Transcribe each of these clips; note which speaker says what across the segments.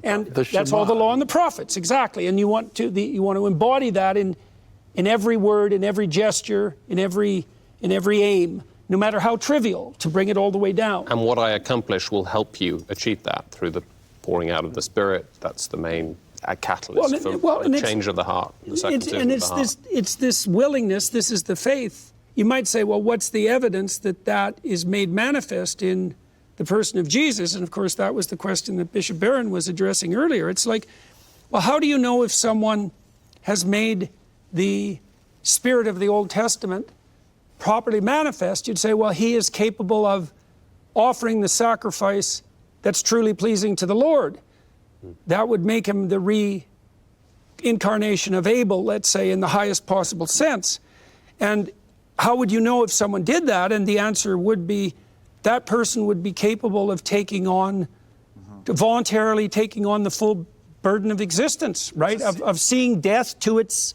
Speaker 1: And that's all the law and the prophets, exactly. And you want to embody that in every word, in every gesture, in every aim, no matter how trivial, to bring it all the way down.
Speaker 2: And what I accomplish will help you achieve that through the pouring out of the Spirit. That's the main catalyst for a change of the heart.
Speaker 1: It's this willingness, this is the faith. You might say, well, what's the evidence that is made manifest in the person of Jesus? And of course, that was the question that Bishop Barron was addressing earlier. It's like, well, how do you know if someone has made the Spirit of the Old Testament properly manifest? You'd say, well, he is capable of offering the sacrifice that's truly pleasing to the Lord. That would make him the reincarnation of Abel, let's say, in the highest possible sense. And how would you know if someone did that? And the answer would be that person would be capable of taking on, voluntarily taking on the full burden of existence, right? Of seeing death to its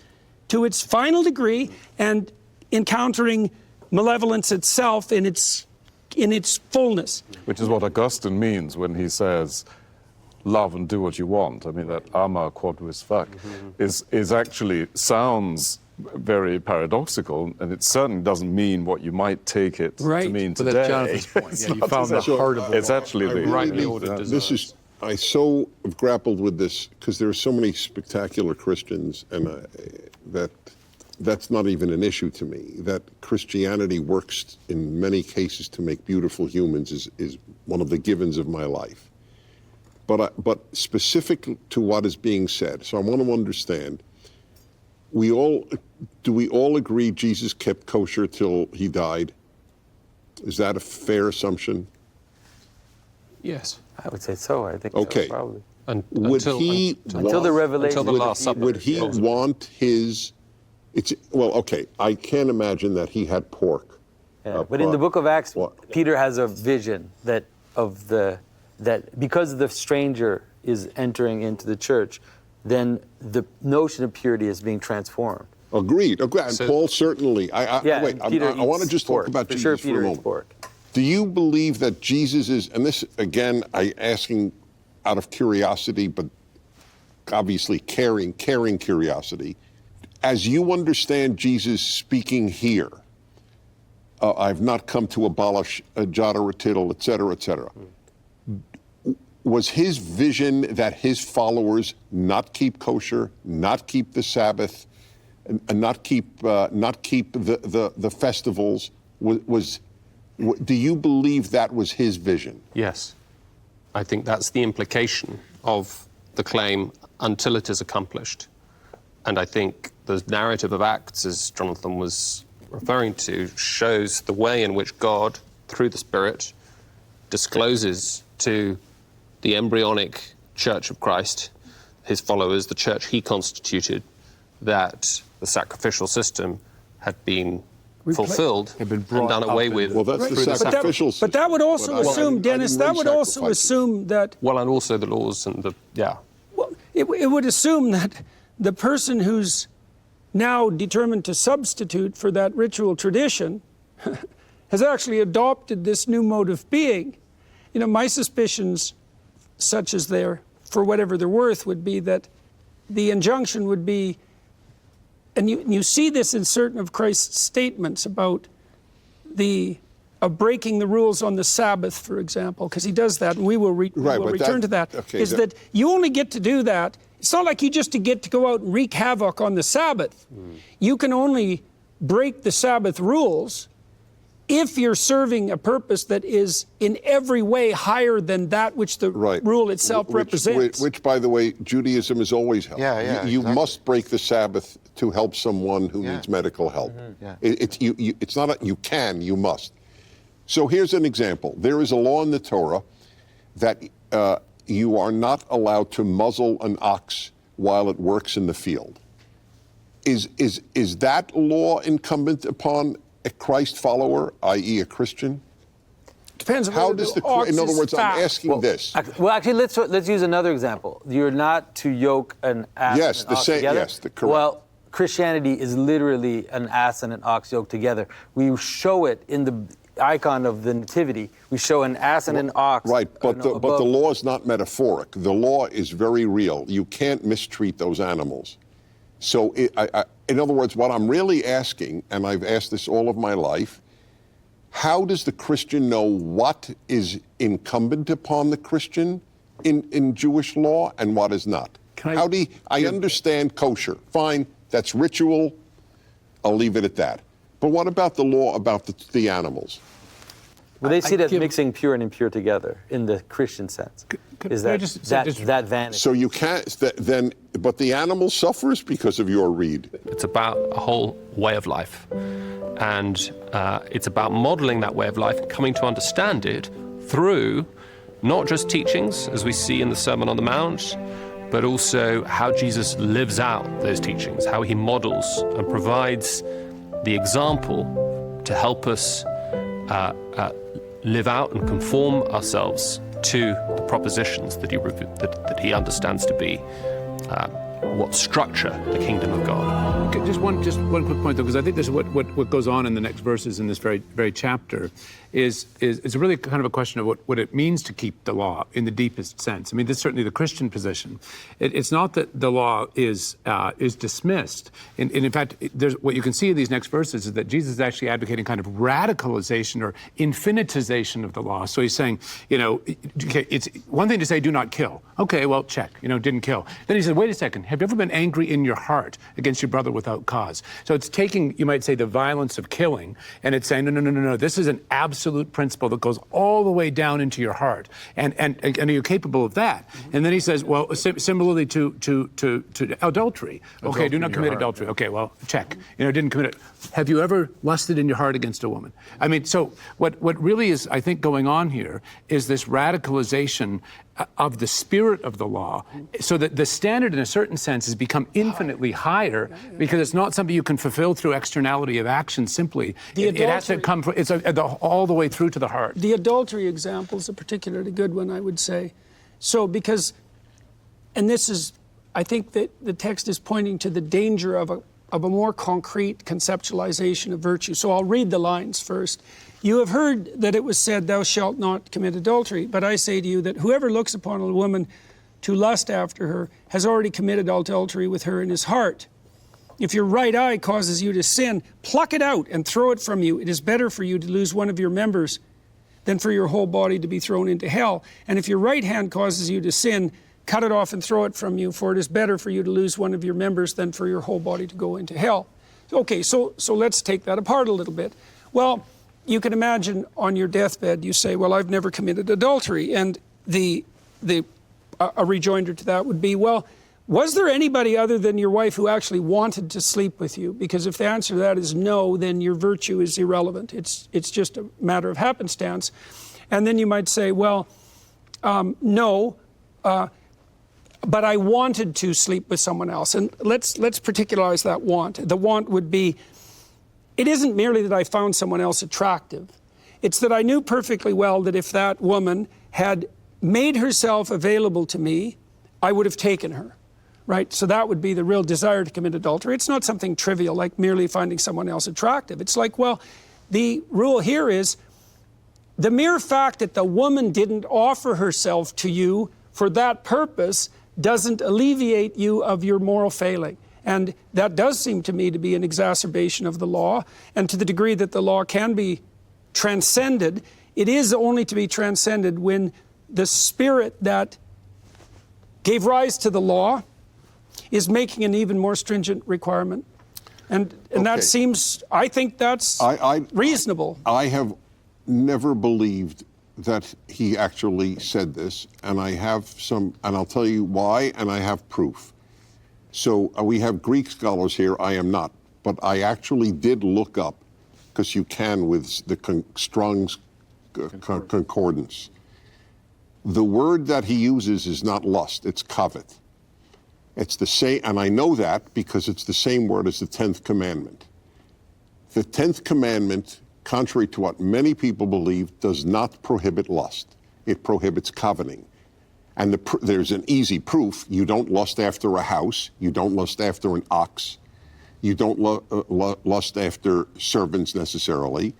Speaker 1: final degree and encountering malevolence itself in its fullness.
Speaker 3: Which is what Augustine means when he says, love and do what you want. I mean, that ama quodvis fac is actually sounds very paradoxical, and it certainly doesn't mean what you might take it to mean today.
Speaker 4: But that's Jonathan's point. Yeah, you found the heart of it.
Speaker 3: It's actually the
Speaker 2: rightly ordered desire.
Speaker 5: I so have grappled with this because there are so many spectacular Christians, and that's not even an issue to me. That Christianity works in many cases to make beautiful humans is one of the givens of my life. But specific to what is being said, so I want to understand. Do we all agree Jesus kept kosher till he died? Is that a fair assumption?
Speaker 2: Yes.
Speaker 6: I would say so. I think
Speaker 5: okay.
Speaker 6: So, probably.
Speaker 5: Until
Speaker 6: the revelation.
Speaker 2: Until the Last Supper.
Speaker 5: Would he want his? I can't imagine that he had pork.
Speaker 6: Yeah, but in the book of Acts, Peter has a vision that because the stranger is entering into the church, then the notion of purity is being transformed.
Speaker 5: Agreed. And Paul certainly. I want to just talk about Jesus for a moment. Pork. Do you believe that Jesus is, and this, again, asking out of curiosity, but obviously caring curiosity, as you understand Jesus speaking here, I've not come to abolish a jot or a tittle, et cetera, et cetera. Was his vision that his followers not keep kosher, not keep the Sabbath, and not keep the festivals? Do you believe that was his vision?
Speaker 2: Yes. I think that's the implication of the claim until it is accomplished. And I think the narrative of Acts, as Jonathan was referring to, shows the way in which God, through the Spirit, discloses to the embryonic Church of Christ, his followers, the church he constituted, that the sacrificial system had been fulfilled and done away with.
Speaker 5: Well, that's the sacrificial system.
Speaker 1: But that would also assume, Dennis, that would also assume that...
Speaker 2: Well, and also the laws and the... Yeah.
Speaker 1: Well, it would assume that the person who's now determined to substitute for that ritual tradition has actually adopted this new mode of being. You know, my suspicions, such as they're, for whatever they're worth, would be that the injunction would be, and you see this in certain of Christ's statements about breaking the rules on the Sabbath, for example, because he does that, and we will return to that, that you only get to do that. It's not like you just get to go out and wreak havoc on the Sabbath. You can only break the Sabbath rules if you're serving a purpose that is in every way higher than that which the rule itself represents.
Speaker 5: Which, by the way, Judaism has always held. You
Speaker 4: exactly.
Speaker 5: must break the Sabbath to help someone who needs medical help. It's not you must. So here's an example. There is a law in the Torah that you are not allowed to muzzle an ox while it works in the field. Is that law incumbent upon a Christ follower, i.e. a Christian?
Speaker 1: Depends on
Speaker 5: how does the in other words, I'm asking this.
Speaker 6: Well, actually, let's use another example. You're not to yoke an ass and an ox together.
Speaker 5: Yes, correct.
Speaker 6: Well, Christianity is literally an ass and an ox yoked together. We show it in icon of the nativity, we show an ass and an ox.
Speaker 5: Right, but the law is not metaphoric. The law is very real. You can't mistreat those animals. So, in other words, what I'm really asking, and I've asked this all of my life, how does the Christian know what is incumbent upon the Christian in Jewish law and what is not? I understand kosher. Fine, that's ritual. I'll leave it at that. But what about the law about the animals?
Speaker 6: Well, they see it as mixing pure and impure together in the Christian sense. Is that vanity? So
Speaker 5: you can't then, but the animal suffers because of your read.
Speaker 2: It's about a whole way of life, and it's about modeling that way of life, coming to understand it through not just teachings, as we see in the Sermon on the Mount, but also how Jesus lives out those teachings, how he models and provides the example to help us live out and conform ourselves to the propositions that he understands to be what structure the kingdom of God.
Speaker 4: Okay, just one quick point, though, because I think this is what goes on in the next verses in this very chapter is really kind of a question of what it means to keep the law in the deepest sense. I mean, this is certainly the Christian position. It's not that the law is dismissed. And in fact, what you can see in these next verses is that Jesus is actually advocating kind of radicalization or infinitization of the law. So he's saying, it's one thing to say, do not kill. Okay, well, check, didn't kill. Then he said, wait a second, have you ever been angry in your heart against your brother without cause? So it's taking, you might say, the violence of killing, and it's saying, no, this is an absolute principle that goes all the way down into your heart. And are you capable of that? And then he says, well, similarly to adultery. Okay, do not commit adultery. Okay, well, check. Didn't commit it. Have you ever lusted in your heart against a woman? I mean, so what really is, I think, going on here is this radicalization of the spirit of the law, so that the standard in a certain sense has become infinitely higher because it's not something you can fulfill through externality of action simply. It has to come from, all the way through to the heart.
Speaker 1: The adultery example is a particularly good one, I would say. So because, and this is, I think that the text is pointing to the danger of a more concrete conceptualization of virtue. So I'll read the lines first. You have heard that it was said, thou shalt not commit adultery. But I say to you that whoever looks upon a woman to lust after her has already committed adultery with her in his heart. If your right eye causes you to sin, pluck it out and throw it from you. It is better for you to lose one of your members than for your whole body to be thrown into hell. And if your right hand causes you to sin, cut it off and throw it from you, for it is better for you to lose one of your members than for your whole body to go into hell. Okay, so let's take that apart a little bit. Well, you can imagine on your deathbed, you say, well, I've never committed adultery. And a rejoinder to that would be, well, was there anybody other than your wife who actually wanted to sleep with you? Because if the answer to that is no, then your virtue is irrelevant. It's just a matter of happenstance. And then you might say, well, no, but I wanted to sleep with someone else. And let's particularize that want. The want would be, it isn't merely that I found someone else attractive. It's that I knew perfectly well that if that woman had made herself available to me, I would have taken her, right? So that would be the real desire to commit adultery. It's not something trivial like merely finding someone else attractive. It's like, well, the rule here is the mere fact that the woman didn't offer herself to you for that purpose doesn't alleviate you of your moral failing. And that does seem to me to be an exacerbation of the law. And to the degree that the law can be transcended, it is only to be transcended when the spirit that gave rise to the law is making an even more stringent requirement. And that seems, I think that's reasonable.
Speaker 5: I have never believed that he actually said this, and I have some, and I'll tell you why, and I have proof. So we have Greek scholars here, I am not, but I actually did look up, because you can with the Strong's Concordance. The word that he uses is not lust, it's covet. It's the same, and I know that because it's the same word as the 10th commandment. The 10th commandment, contrary to what many people believe, does not prohibit lust. It prohibits coveting. And there's an easy proof. You don't lust after a house. You don't lust after an ox. You don't lust after servants necessarily.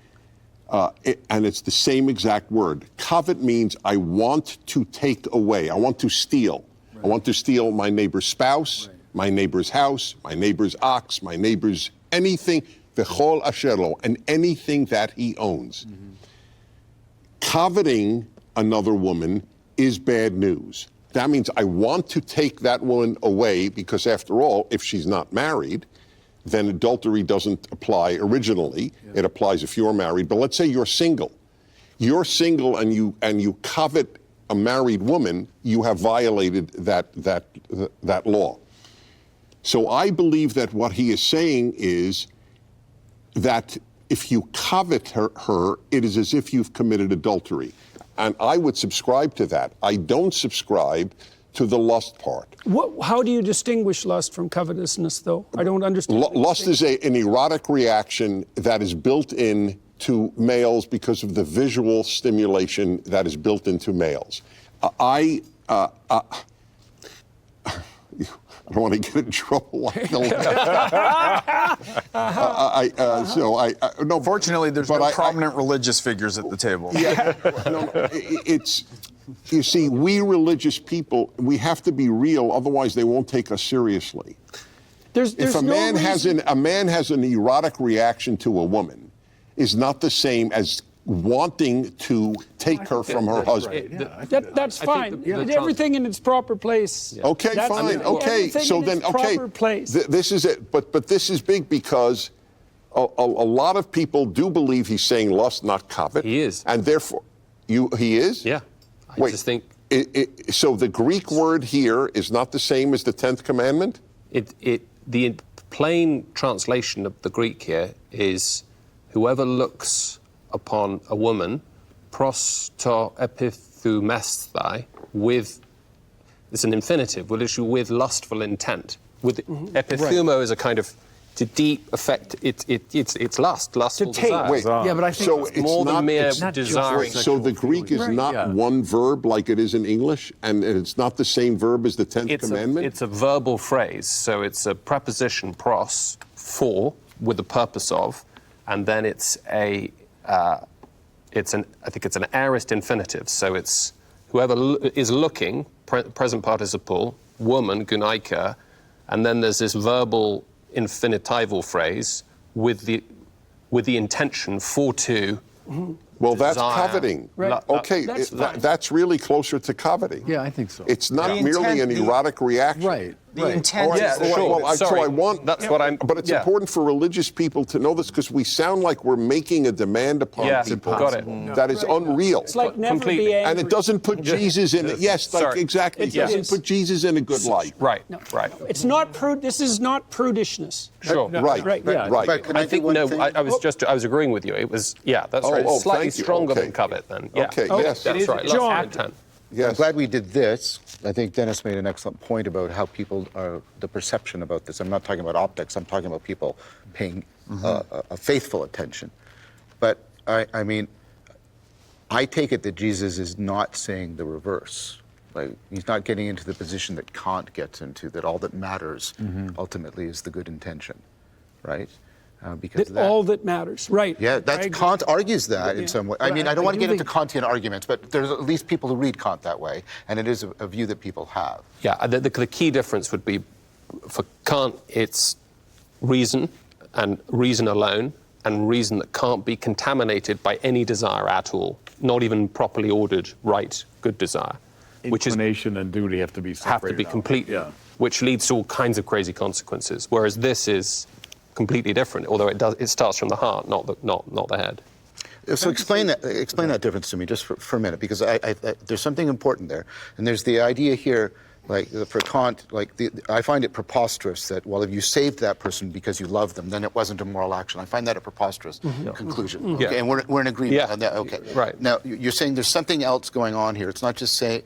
Speaker 5: and it's the same exact word. Covet means I want to take away. I want to steal. Right. I want to steal my neighbor's spouse, right, my neighbor's house, my neighbor's ox, my neighbor's anything, v'chol asherlo, and anything that he owns. Mm-hmm. Coveting another woman is bad news. That means I want to take that woman away because, after all, if she's not married, then adultery doesn't apply originally. Yeah. It applies if you're married. But let's say you're single. You're single and you covet a married woman, you have violated that law. So I believe that what he is saying is that if you covet her, it is as if you've committed adultery. And I would subscribe to that. I don't subscribe to the lust part.
Speaker 1: How do you distinguish lust from covetousness, though? I don't understand.
Speaker 5: Lust is an erotic reaction that is built in to males because of the visual stimulation that is built into males. I don't want to get in trouble like the no.
Speaker 7: Fortunately, there's no prominent religious figures at the table.
Speaker 5: Yeah, it's. You see, we religious people, we have to be real, otherwise they won't take us seriously. If a man has an erotic reaction to a woman, is not the same as wanting to take her from her husband.
Speaker 1: That's fine. Everything in its proper place.
Speaker 5: Yeah. Okay, fine. Okay, so then, okay, this is it. But this is big because a lot of people do believe he's saying lust, not covet.
Speaker 2: He is,
Speaker 5: and therefore, he is.
Speaker 2: Yeah. I just think.
Speaker 5: So the Greek word here is not the same as the 10th commandment?
Speaker 2: The plain translation of the Greek here is whoever looks upon a woman, pros to epithumesthai, with, it's an infinitive, with lustful intent. With epithumo is a kind of to deep affect. It's lustful desire.
Speaker 5: Wait,
Speaker 7: yeah, but I think
Speaker 2: so it's more than mere desiring.
Speaker 5: So the Greek is not one verb like it is in English, and it's not the same verb as the 10th commandment?
Speaker 2: It's a verbal phrase, so it's a preposition pros, for, with the purpose of, and then it's I think it's an aorist infinitive, so it's whoever is looking, present participle, woman, gunaika, and then there's this verbal infinitival phrase with the intention for to.
Speaker 5: Mm-hmm. Well,
Speaker 2: desire.
Speaker 5: That's coveting.
Speaker 1: Right.
Speaker 5: Okay, that's really closer to coveting.
Speaker 7: Yeah, I think so.
Speaker 5: It's not merely an erotic reaction.
Speaker 7: Right.
Speaker 6: The intent.
Speaker 5: So I want.
Speaker 2: That's what I'm.
Speaker 5: But it's important for religious people to know this because we sound like we're making a demand upon people.
Speaker 2: Got it.
Speaker 5: That is unreal.
Speaker 1: It's like never be angry.
Speaker 5: And it doesn't put Jesus in it. Yes, exactly. It doesn't put Jesus in a good light.
Speaker 2: Right.
Speaker 1: No.
Speaker 2: Right.
Speaker 1: It's not This is not prudishness.
Speaker 2: Sure.
Speaker 5: Right.
Speaker 7: I
Speaker 2: think I was agreeing with you. It was that's right. It's slightly stronger than covet then. Yeah.
Speaker 5: Okay. Yes.
Speaker 2: That's right.
Speaker 1: John.
Speaker 5: Yes.
Speaker 8: I'm glad we did this. I think Dennis made an excellent point about how people are, the perception about this. I'm not talking about optics, I'm talking about people paying a faithful attention. But I mean, I take it that Jesus is not saying the reverse. Like, he's not getting into the position that Kant gets into, that all that matters ultimately is the good intention, right? Because
Speaker 1: all that matters, right?
Speaker 8: Yeah, Kant argues that in some way. I mean, I don't want to get into Kantian arguments, but there's at least people who read Kant that way, and it is a view that people have.
Speaker 2: Yeah, the key difference would be, for Kant, it's reason, and reason alone, and reason that can't be contaminated by any desire at all, not even properly ordered, right, good desire.
Speaker 3: Inclination and duty have to be separated.
Speaker 2: Have to be complete, which leads to all kinds of crazy consequences, whereas this is completely different, although it starts from the heart, not the head.
Speaker 8: So explain that difference to me just for a minute, because there's something important there, and there's the idea here, like for Kant, I find it preposterous that, well, if you saved that person because you loved them, then it wasn't a moral action. I find that a preposterous conclusion. Okay, and we're in agreement on that. Okay,
Speaker 2: right.
Speaker 8: Now you're saying there's something else going on here. It's not just saying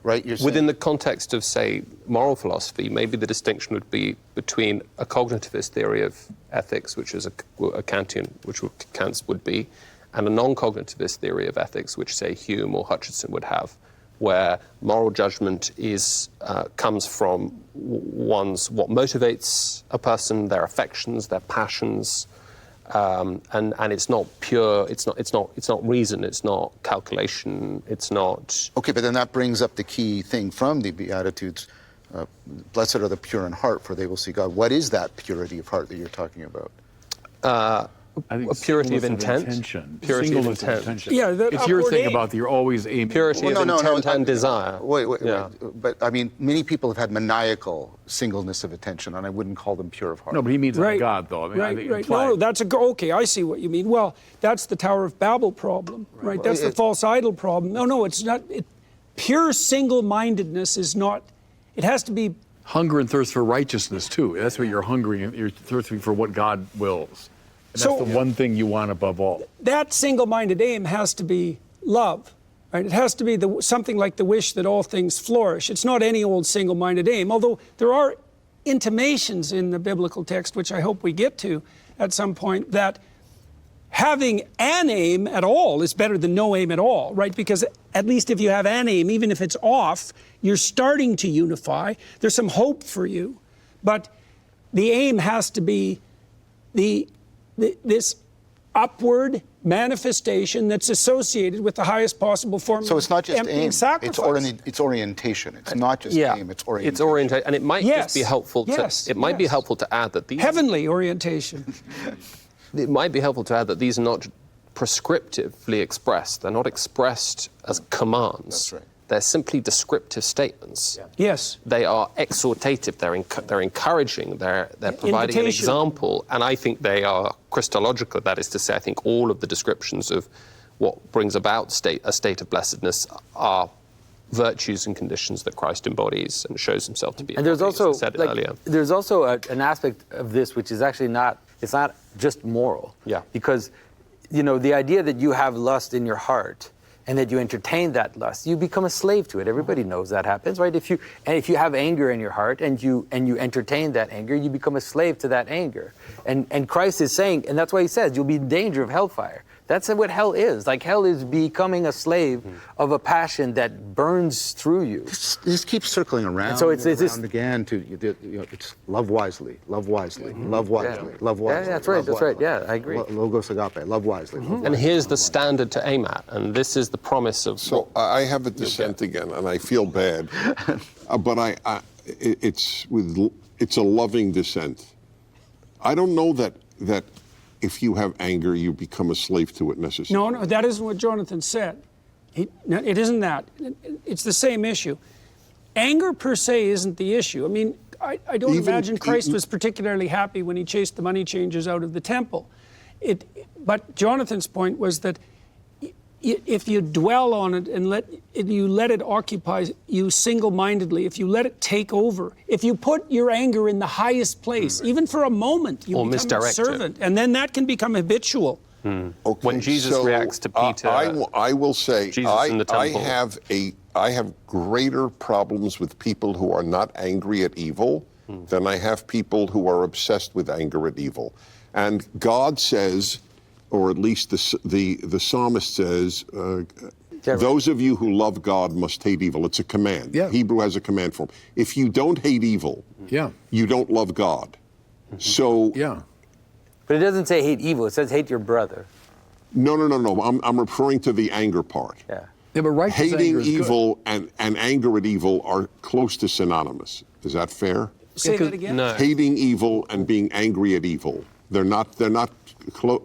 Speaker 8: right. You're saying,
Speaker 2: within the context of, say, moral philosophy, maybe the distinction would be between a cognitivist theory of ethics, which is a Kantian, which Kant's would be, and a non-cognitivist theory of ethics, which, say, Hume or Hutchinson would have, where moral judgment comes from what motivates a person, their affections, their passions, And it's not pure. It's not reason. It's not calculation. It's not.
Speaker 8: Okay, but then that brings up the key thing from the Beatitudes. Blessed are the pure in heart, for they will see God. What is that purity of heart that you're talking about?
Speaker 4: I think
Speaker 2: Purity of
Speaker 4: singleness
Speaker 2: intent.
Speaker 4: intention.
Speaker 2: Purity of
Speaker 4: Singleness
Speaker 2: intent.
Speaker 4: intention.
Speaker 1: Yeah, that
Speaker 4: it's your
Speaker 1: upward
Speaker 4: thing
Speaker 1: aim.
Speaker 4: about you're always aiming.
Speaker 2: Purity of intent and desire.
Speaker 8: Wait,
Speaker 2: Yeah.
Speaker 8: but I mean, many people have had maniacal singleness of attention, and I wouldn't call them pure of heart.
Speaker 4: No, but he means
Speaker 1: Right.
Speaker 4: God, though. I mean, I
Speaker 1: Right,
Speaker 4: think
Speaker 1: right.
Speaker 4: implied.
Speaker 1: No, that's okay. I see what you mean. Well, that's the Tower of Babel problem, right? That's the false idol problem. No, it's not. Pure single-mindedness is not. It has to be.
Speaker 4: Hunger and thirst for righteousness, too. That's what you're hungering. You're thirsting for what God wills. And that's
Speaker 1: So-
Speaker 4: the one thing you want above all.
Speaker 1: That single-minded aim has to be love, right? It has to be something like the wish that all things flourish. It's not any old single-minded aim, although there are intimations in the biblical text, which I hope we get to at some point, that having an aim at all is better than no aim at all, right? Because at least if you have an aim, even if it's off, you're starting to unify. There's some hope for you. But the aim has to be this upward manifestation that's associated with the highest possible form
Speaker 8: So it's not just
Speaker 1: emptying
Speaker 8: aim,
Speaker 1: sacrifice.
Speaker 8: it's orientation. It's not just
Speaker 2: Yeah,
Speaker 8: aim, it's orientation.
Speaker 2: it's orientation, and it might just be helpful.
Speaker 1: Yes,
Speaker 2: It might be
Speaker 1: yes.
Speaker 2: helpful to add that these.
Speaker 1: Heavenly orientation.
Speaker 2: It might be helpful to add that these are not prescriptively expressed. They're not expressed as commands.
Speaker 8: That's right.
Speaker 2: They're simply descriptive statements.
Speaker 1: Yes.
Speaker 2: They are exhortative. They're encouraging. They're providing an
Speaker 1: Invitation.
Speaker 2: example, and I think they are Christological. That is to say, I think all of the descriptions of what brings about a state of blessedness are virtues and conditions that Christ embodies and shows himself to be.
Speaker 6: And there's
Speaker 2: embodied,
Speaker 6: also,
Speaker 2: as I said earlier.
Speaker 6: there's also an aspect of this which is actually not, it's not just moral.
Speaker 2: Yeah.
Speaker 6: Because, the idea that you have lust in your heart and that you entertain that lust, you become a slave to it. Everybody knows that happens, right? If you have anger in your heart and you entertain that anger, you become a slave to that anger. And Christ is saying, and that's why he says, you'll be in danger of hellfire. That's what hell is. Like, hell is becoming a slave of a passion that burns through you.
Speaker 8: This keeps circling around
Speaker 6: And so it's
Speaker 8: and
Speaker 6: this-
Speaker 8: around again it's love wisely, love wisely, love wisely, love wisely.
Speaker 6: Yeah, that's right,
Speaker 8: love
Speaker 6: that's right.
Speaker 8: wisely.
Speaker 6: Yeah, I agree.
Speaker 8: Logos agape, love wisely. Love
Speaker 2: And
Speaker 8: wisely.
Speaker 2: here's the standard to aim at, and this is the promise of.
Speaker 5: So I have a dissent again, and I feel bad, but it's a loving dissent. I don't know that if you have anger, you become a slave to it necessarily.
Speaker 1: No, that isn't what Jonathan said. It isn't that. It's the same issue. Anger per se isn't the issue. I mean, I don't imagine Christ was particularly happy when he chased the money changers out of the temple. But Jonathan's point was that if you dwell on it and let it occupy you single-mindedly, if you let it take over, if you put your anger in the highest place, even for a moment, you
Speaker 2: Or
Speaker 1: become a
Speaker 2: misdirect it.
Speaker 1: servant, and then that can become habitual.
Speaker 5: Okay,
Speaker 2: When Jesus reacts to Peter,
Speaker 5: I will say,
Speaker 2: Jesus in the temple.
Speaker 5: I have greater problems with people who are not angry at evil than I have people who are obsessed with anger at evil. And God says, or at least the psalmist says, those of you who love God must hate evil. It's a command.
Speaker 4: Yeah.
Speaker 5: Hebrew has a command form. If you don't hate evil, you don't love God. So
Speaker 6: But it doesn't say hate evil, it says hate your brother.
Speaker 5: no. I'm referring to the anger part.
Speaker 6: Yeah.
Speaker 4: Yeah, but righteous anger
Speaker 5: Hating
Speaker 4: is good.
Speaker 5: evil and anger at evil are close to synonymous. Is that fair?
Speaker 1: Say that again?
Speaker 2: no.
Speaker 5: Hating evil and being angry at evil. They're not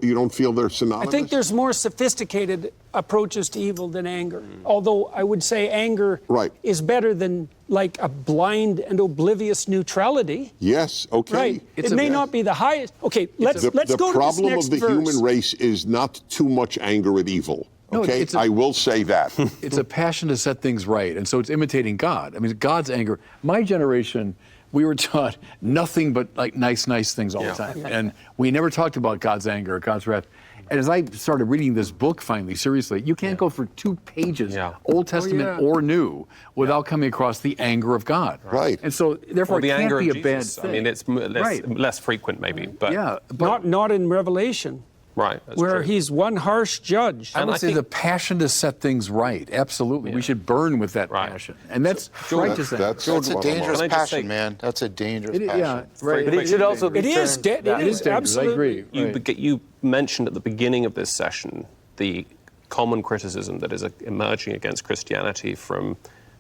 Speaker 5: you don't feel they're
Speaker 1: I
Speaker 5: synonymous?
Speaker 1: think there's more sophisticated approaches to evil than anger. Although I would say anger is better than like a blind and oblivious neutrality.
Speaker 5: Yes, okay.
Speaker 1: Right. It may not be the highest. Okay, let's go to this
Speaker 5: problem
Speaker 1: next
Speaker 5: of the
Speaker 1: verse.
Speaker 5: human race is not too much anger at evil.
Speaker 4: No,
Speaker 5: Okay,
Speaker 4: it's a-
Speaker 5: I will say that.
Speaker 4: It's a passion to set things right, and so it's imitating God. I mean, God's anger. My generation, we were taught nothing but like nice things all the time, and we never talked about God's anger, God's wrath. And as I started reading this book, finally, seriously, you can't go for 2 pages, Old Testament or New, without coming across the anger of God.
Speaker 5: Right.
Speaker 4: And so, therefore,
Speaker 2: Or the
Speaker 4: it can't
Speaker 2: anger
Speaker 4: be
Speaker 2: of
Speaker 4: a bad
Speaker 2: Jesus.
Speaker 4: thing.
Speaker 2: I mean, it's less frequent maybe, but
Speaker 4: but
Speaker 1: Not in Revelation.
Speaker 2: Right. That's
Speaker 1: where
Speaker 2: true.
Speaker 1: he's one harsh judge.
Speaker 4: I would say the passion to set things right. Absolutely. We should burn with that passion. And that's right to say.
Speaker 8: That's a dangerous
Speaker 2: Can I just say-
Speaker 8: passion, man. That's a dangerous passion.
Speaker 4: Yeah, right.
Speaker 6: But it should also be
Speaker 1: It is
Speaker 6: turned
Speaker 1: it
Speaker 6: that
Speaker 1: is
Speaker 6: way.
Speaker 1: absolutely.
Speaker 4: I agree.
Speaker 2: You mentioned at the beginning of this session the common criticism that is emerging against Christianity from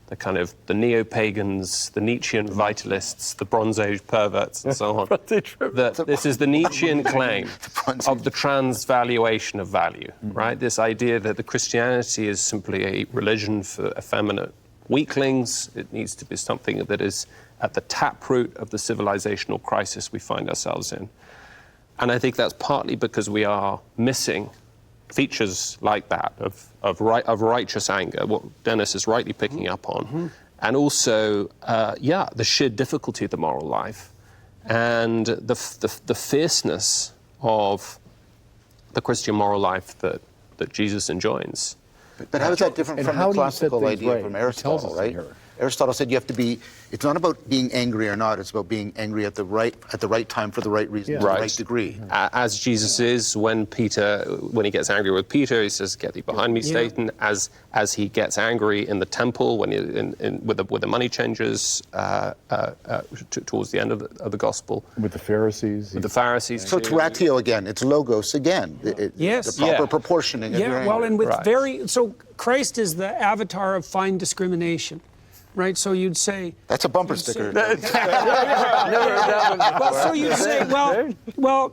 Speaker 2: the neo-pagans, the Nietzschean vitalists, the Bronze Age perverts, and so on. That this is the Nietzschean claim of the transvaluation of value, right? This idea that the Christianity is simply a religion for effeminate weaklings. It needs to be something that is at the taproot of the civilizational crisis we find ourselves in. And I think that's partly because we are missing features like that of righteous anger, what Dennis is rightly picking up on, and also, the sheer difficulty of the moral life, and the fierceness of the Christian moral life that Jesus enjoins.
Speaker 8: But how is that different from the classical idea from Aristotle, right? Aristotle said you have to be, it's not about being angry or not, it's about being angry at the right time for the right reason, to the right degree.
Speaker 2: As Jesus is, when he gets angry with Peter, he says, "Get thee behind me, Satan." As he gets angry in the temple, when with the money changers towards the end of the gospel.
Speaker 4: With the Pharisees.
Speaker 8: So it's ratio again, it's logos again.
Speaker 1: Yes.
Speaker 8: The proper proportioning of your anger.
Speaker 1: And with so Christ is the avatar of fine discrimination. Right, so you'd say...
Speaker 8: That's a bumper sticker.
Speaker 1: So you'd say, well,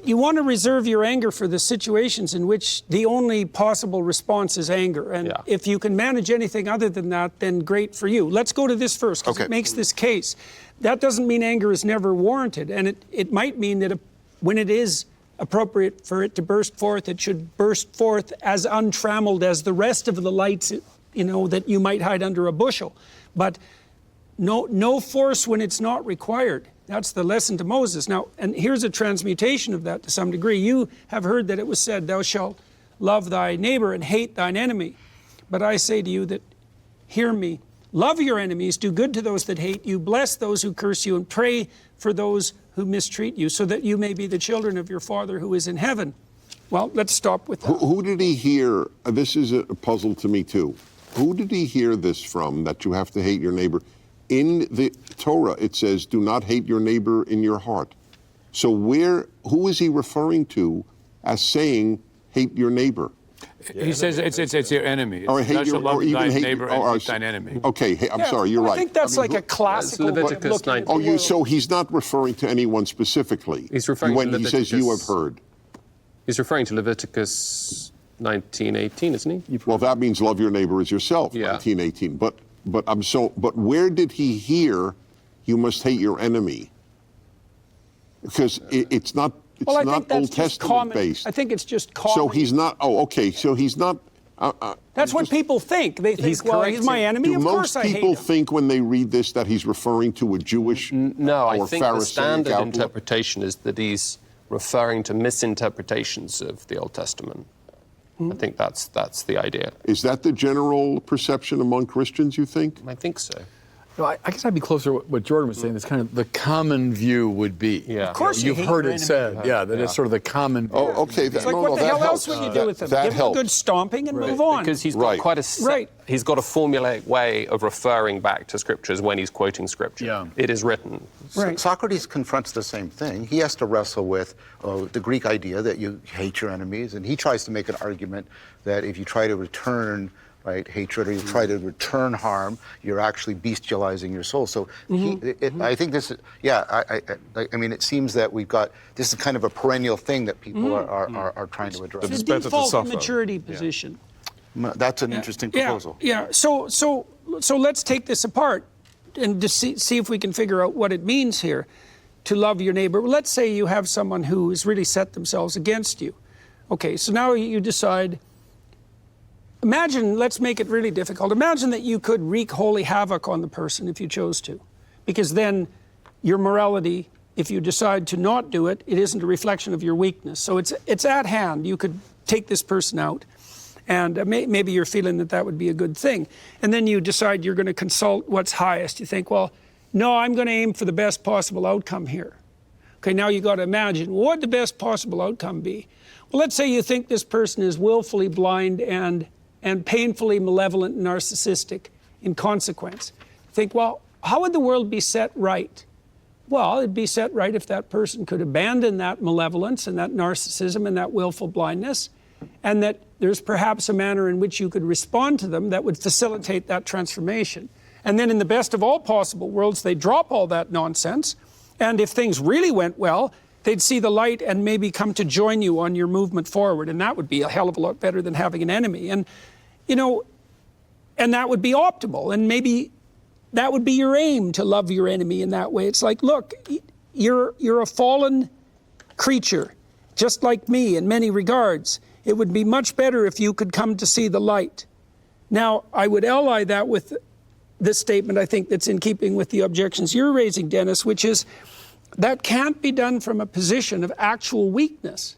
Speaker 1: you want to reserve your anger for the situations in which the only possible response is anger. And if you can manage anything other than that, then great for you. Let's go to this first, because it makes this case. That doesn't mean anger is never warranted. And it might mean that when it is appropriate for it to burst forth, it should burst forth as untrammeled as the rest of the lights that you might hide under a bushel. But no force when it's not required. That's the lesson to Moses. Now, and here's a transmutation of that to some degree. You have heard that it was said, "Thou shalt love thy neighbor and hate thine enemy." But I say to you that, hear me, love your enemies, do good to those that hate you, bless those who curse you, and pray for those who mistreat you, so that you may be the children of your Father who is in heaven. Well, let's stop with that.
Speaker 5: Who did he hear? This is a puzzle to me, too. Who did he hear this from, that you have to hate your neighbor? In the Torah, it says, do not hate your neighbor in your heart. So who is he referring to as saying, hate your neighbor?
Speaker 4: He says it's your enemy.
Speaker 5: Or hate your
Speaker 4: love
Speaker 5: even
Speaker 4: thy
Speaker 5: hate
Speaker 4: neighbor and hate thine enemy.
Speaker 5: Okay, I'm sorry, you're right.
Speaker 1: I think that's like a classical
Speaker 2: Leviticus 19.
Speaker 5: So he's not referring to anyone specifically.
Speaker 2: He's referring
Speaker 5: when
Speaker 2: to
Speaker 5: he says you have heard.
Speaker 2: He's referring to Leviticus 19:18, isn't he?
Speaker 5: Well, that means love your neighbor as yourself. 19:18. But where did he hear you must hate your enemy? Because it's not Old Testament based.
Speaker 1: I think it's just common.
Speaker 5: So he's not. Oh, okay. So he's not.
Speaker 1: That's what people think. They think, he's my enemy. Of course I hate him.
Speaker 5: Do most people think when they read this that he's referring to a Jewish
Speaker 2: No, I think the standard
Speaker 5: outlook?
Speaker 2: interpretation is that he's referring to misinterpretations of the Old Testament. I think that's the idea.
Speaker 5: Is that the general perception among Christians, you think?
Speaker 2: I think so.
Speaker 4: No, I guess I'd be closer to what Jordan was saying. It's kind of the common view would be.
Speaker 2: Yeah.
Speaker 1: Of course
Speaker 4: you've heard it said. Yeah, that is sort of the common view.
Speaker 5: Oh, okay.
Speaker 1: It's like, what the hell else would you do with them? Give them a good stomping and move on.
Speaker 2: Because he's got quite a set, he's got a formulaic way of referring back to scriptures when he's quoting scripture.
Speaker 4: Yeah.
Speaker 2: It is written.
Speaker 8: Socrates confronts the same thing. He has to wrestle with the Greek idea that you hate your enemies, and he tries to make an argument that if you try to return hatred, or you try to return harm, you're actually bestializing your soul. So I think this is, I mean, it seems that this is kind of a perennial thing that people are trying to address.
Speaker 1: It's a default maturity position.
Speaker 8: That's an interesting proposal.
Speaker 1: So let's take this apart and just see if we can figure out what it means here to love your neighbor. Let's say you have someone who has really set themselves against you. Okay, so now you decide, imagine, let's make it really difficult. Imagine that you could wreak holy havoc on the person if you chose to. Because then your morality, if you decide to not do it, it isn't a reflection of your weakness. So it's at hand. You could take this person out. And maybe you're feeling that would be a good thing. And then you decide you're going to consult what's highest. You think, well, no, I'm going to aim for the best possible outcome here. Okay, now you got to imagine, what would the best possible outcome be? Well, let's say you think this person is willfully blind and painfully malevolent and narcissistic in consequence. Think, well, how would the world be set right? Well, it'd be set right if that person could abandon that malevolence and that narcissism and that willful blindness, and that there's perhaps a manner in which you could respond to them that would facilitate that transformation. And then in the best of all possible worlds, they drop all that nonsense, and if things really went well, they'd see the light and maybe come to join you on your movement forward, and that would be a hell of a lot better than having an enemy. And, you know, and that would be optimal, and maybe that would be your aim, to love your enemy in that way. It's like, look, you're a fallen creature, just like me in many regards. It would be much better if you could come to see the light. Now, I would ally that with this statement, I think, that's in keeping with the objections you're raising, Dennis, which is that can't be done from a position of actual weakness.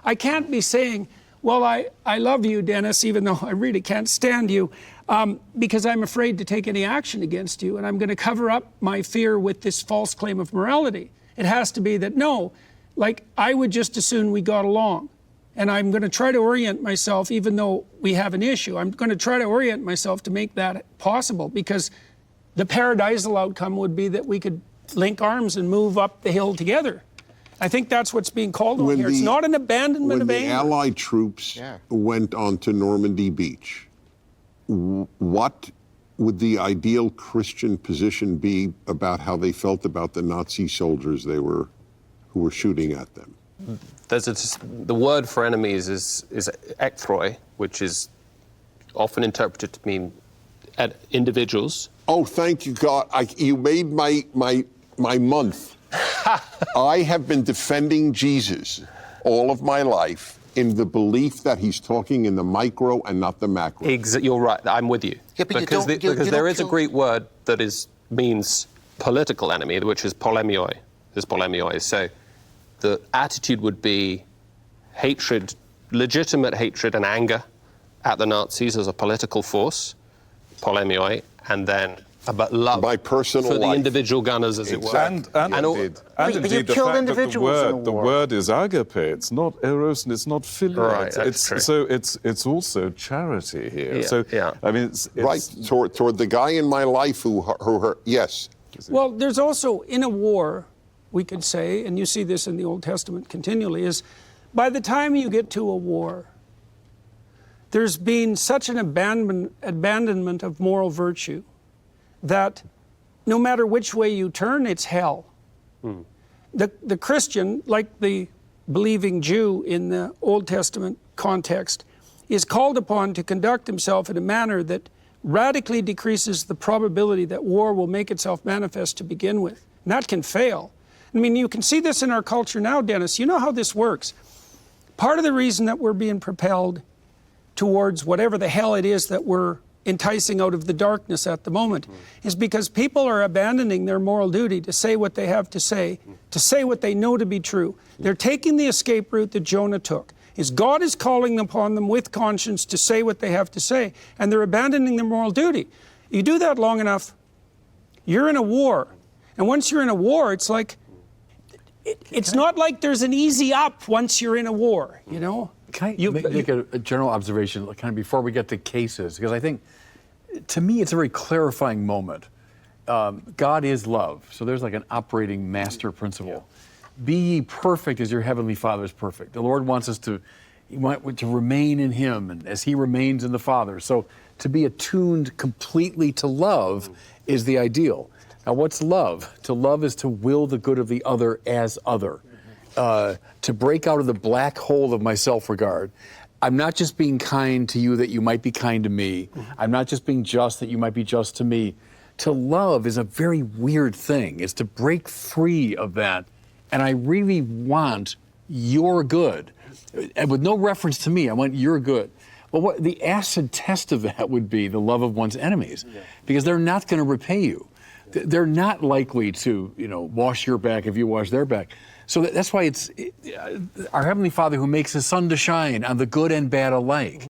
Speaker 1: I can't be saying, well, I love you, Dennis, even though I really can't stand you, because I'm afraid to take any action against you, and I'm going to cover up my fear with this false claim of morality. It has to be that, no, like, I would just as soon we got along. And I'm going to try to orient myself, even though we have an issue, I'm going to try to orient myself to make that possible, because the paradisal outcome would be that we could link arms and move up the hill together. I think that's what's being called on here. It's not an abandonment of anger.
Speaker 5: When the Allied troops went onto Normandy Beach, what would the ideal Christian position be about how they felt about the Nazi soldiers who were shooting at them?
Speaker 2: The word for enemies is ecthroi, which is often interpreted to mean individuals.
Speaker 5: Oh, thank you, God! You made my month. I have been defending Jesus all of my life in the belief that he's talking in the micro and not the macro.
Speaker 2: You're right. I'm with you.
Speaker 8: Yeah, but
Speaker 2: because there is a Greek word that means political enemy, which is polemioi. This polemioi. So the attitude would be hatred, legitimate hatred and anger at the Nazis as a political force, polemioi, and then about love
Speaker 5: my personal
Speaker 2: for the
Speaker 5: life.
Speaker 2: Individual gunners, as it were.
Speaker 3: And indeed the fact that the word is agape, it's not eros and it's not philia.
Speaker 2: Right, that's true.
Speaker 3: So it's also charity here.
Speaker 2: Yeah,
Speaker 3: so
Speaker 2: yeah.
Speaker 3: I mean, it's
Speaker 5: Right, toward the guy in my life who hurt. Yes.
Speaker 1: Well, there's also, in a war, we could say, and you see this in the Old Testament continually, is by the time you get to a war, there's been such an abandonment of moral virtue that no matter which way you turn, it's hell. The Christian, like the believing Jew in the Old Testament context, is called upon to conduct himself in a manner that radically decreases the probability that war will make itself manifest to begin with. And that can fail. I mean, you can see this in our culture now, Dennis. You know how this works. Part of the reason that we're being propelled towards whatever the hell it is that we're enticing out of the darkness at the moment is because people are abandoning their moral duty to say what they have to say what they know to be true. They're taking the escape route that Jonah took. God is calling upon them with conscience to say what they have to say, and they're abandoning their moral duty. You do that long enough, you're in a war. And once you're in a war, it's like, it's not like there's an easy up once you're in a war, you know?
Speaker 9: Can I make a general observation kind of before we get to cases? Because I think, to me, it's a very clarifying moment. God is love, so there's like an operating master principle. Be ye perfect as your heavenly Father is perfect. The Lord wants us to remain in Him, and as He remains in the Father. So to be attuned completely to love is the ideal. Now, what's love? To love is to will the good of the other as other. To break out of the black hole of my self-regard. I'm not just being kind to you that you might be kind to me. I'm not just being just that you might be just to me. To love is a very weird thing. It's to break free of that. And I really want your good. And with no reference to me, I want your good. Well, what the acid test of that would be the love of one's enemies, because they're not going to repay you. They're not likely to, wash your back if you wash their back. So that's why it's our Heavenly Father who makes His sun to shine on the good and bad alike.